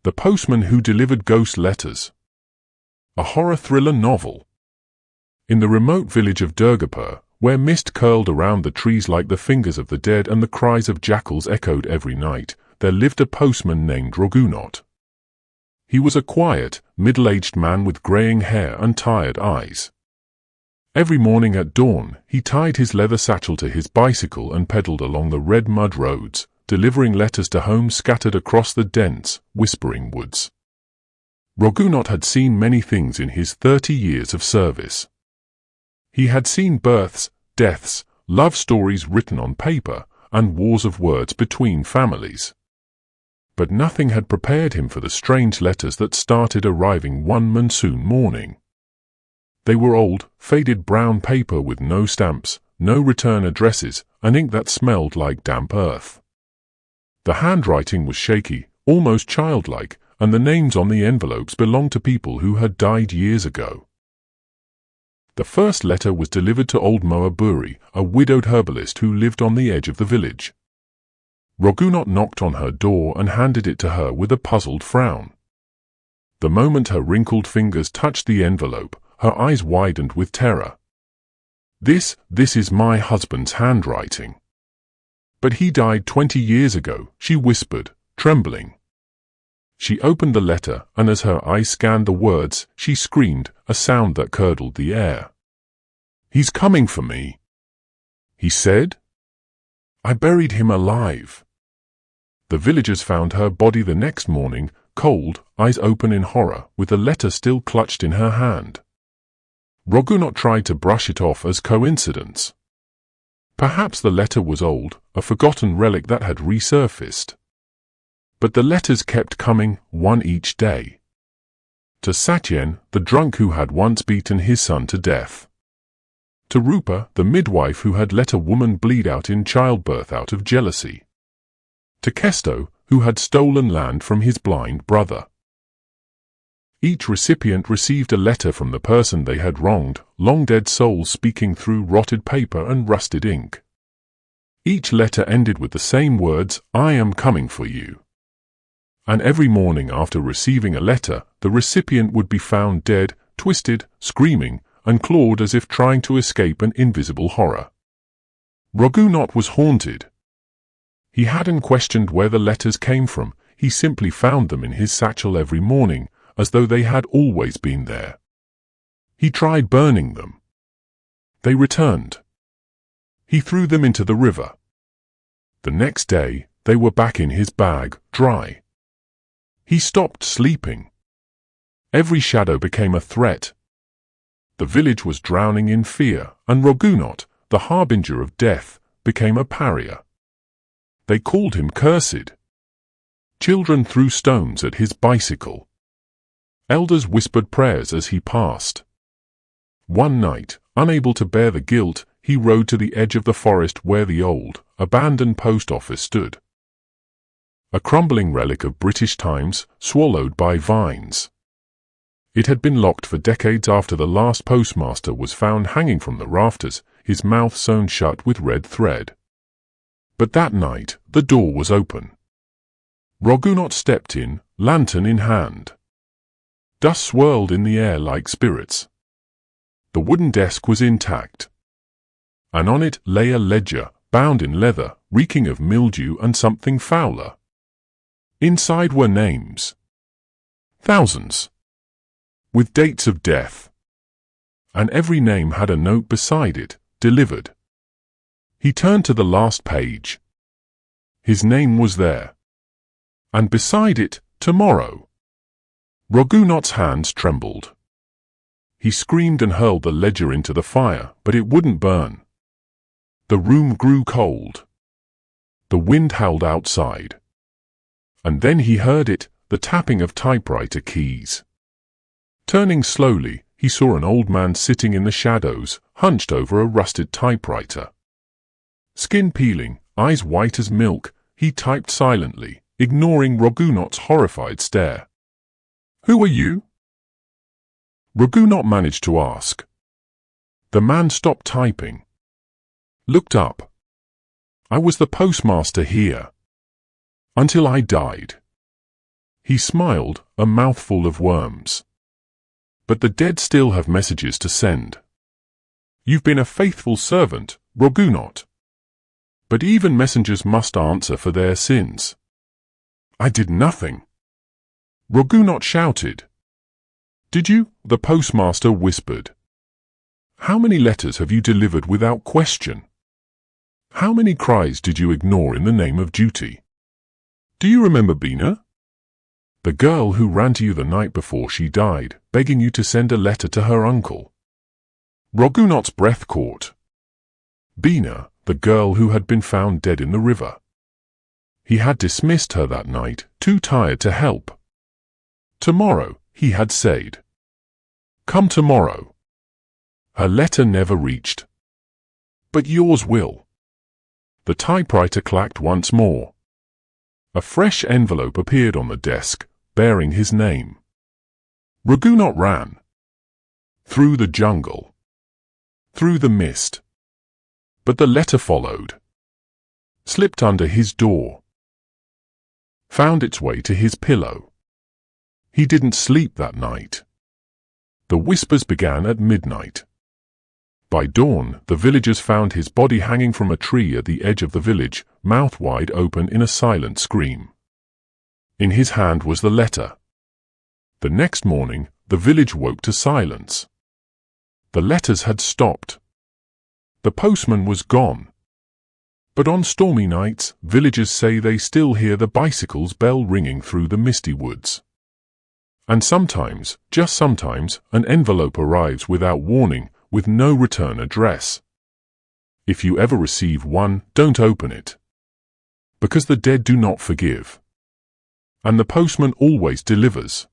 The Postman Who Delivered Ghost Letters. A horror thriller novel. In the remote village of Durgapur, where mist curled around the trees like the fingers of the dead and the cries of jackals echoed every night, there lived a postman named Raghunath. He was a quiet, middle-aged man with greying hair and tired eyes. Every morning at dawn, he tied his leather satchel to his bicycle and pedaled along the red mud roads, delivering letters to homes scattered across the dense, whispering woods. Raghunath had seen many things in his 30 years of service. He had seen births, deaths, love stories written on paper, and wars of words between families. But nothing had prepared him for the strange letters that started arriving one monsoon morning. They were old, faded brown paper with no stamps, no return addresses, and ink that smelled like damp earth. The handwriting was shaky, almost childlike, and the names on the envelopes belonged to people who had died years ago. The first letter was delivered to old Buri, a widowed herbalist who lived on the edge of the village. Raghunath knocked on her door and handed it to her with a puzzled frown. The moment her wrinkled fingers touched the envelope, her eyes widened with terror. This is my husband's handwriting. But he died 20 years ago, she whispered, trembling. She opened the letter, and as her eyes scanned the words, she screamed, a sound that curdled the air. "He's coming for me," he said. "I buried him alive." The villagers found her body the next morning, cold, eyes open in horror, with the letter still clutched in her hand. Raghunath tried to brush it off as coincidence. Perhaps the letter was old, a forgotten relic that had resurfaced. But the letters kept coming, one each day. To Satyen, the drunk who had once beaten his son to death. To Rupa, the midwife who had let a woman bleed out in childbirth out of jealousy. To Kesto, who had stolen land from his blind brother. Each recipient received a letter from the person they had wronged, long-dead souls speaking through rotted paper and rusted ink. Each letter ended with the same words, "I am coming for you." And every morning after receiving a letter, the recipient would be found dead, twisted, screaming, and clawed as if trying to escape an invisible horror. Raghunath was haunted. He hadn't questioned where the letters came from, he simply found them in his satchel every morning, as though they had always been there. He tried burning them. They returned. He threw them into the river. The next day, they were back in his bag, dry. He stopped sleeping. Every shadow became a threat. The village was drowning in fear, and Raghunath, the harbinger of death, became a pariah. They called him cursed. Children threw stones at his bicycle. Elders whispered prayers as he passed. One night, unable to bear the guilt, he rode to the edge of the forest where the old, abandoned post office stood. A crumbling relic of British times, swallowed by vines. It had been locked for decades after the last postmaster was found hanging from the rafters, his mouth sewn shut with red thread. But that night, the door was open. Raghunath stepped in, lantern in hand. Dust swirled in the air like spirits. The wooden desk was intact. And on it lay a ledger, bound in leather, reeking of mildew and something fouler. Inside were names. Thousands. With dates of death. And every name had a note beside it, delivered. He turned to the last page. His name was there. And beside it, tomorrow. Raghunath's hands trembled. He screamed and hurled the ledger into the fire, but it wouldn't burn. The room grew cold. The wind howled outside. And then he heard it, the tapping of typewriter keys. Turning slowly, he saw an old man sitting in the shadows, hunched over a rusted typewriter. Skin peeling, eyes white as milk, he typed silently, ignoring Raghunath's horrified stare. "Who are you?" Raghunath managed to ask. The man stopped typing. Looked up. "I was the postmaster here. Until I died." He smiled, a mouthful of worms. But the dead still have messages to send. You've been a faithful servant, Raghunath. But even messengers must answer for their sins. I did nothing. Raghunath shouted. Did you? The postmaster whispered. How many letters have you delivered without question? How many cries did you ignore in the name of duty? Do you remember Beena? The girl who ran to you the night before she died, begging you to send a letter to her uncle. Raghunath's breath caught. Beena, the girl who had been found dead in the river. He had dismissed her that night, too tired to help. Tomorrow, he had said. Come tomorrow. Her letter never reached. But yours will. The typewriter clacked once more. A fresh envelope appeared on the desk, bearing his name. Raghunath ran. Through the jungle. Through the mist. But the letter followed. Slipped under his door. Found its way to his pillow. He didn't sleep that night. The whispers began at midnight. By dawn, the villagers found his body hanging from a tree at the edge of the village, mouth wide open in a silent scream. In his hand was the letter. The next morning, the village woke to silence. The letters had stopped. The postman was gone. But on stormy nights, villagers say they still hear the bicycle's bell ringing through the misty woods. And sometimes, just sometimes, an envelope arrives without warning, with no return address. If you ever receive one, don't open it. Because the dead do not forgive. And the postman always delivers.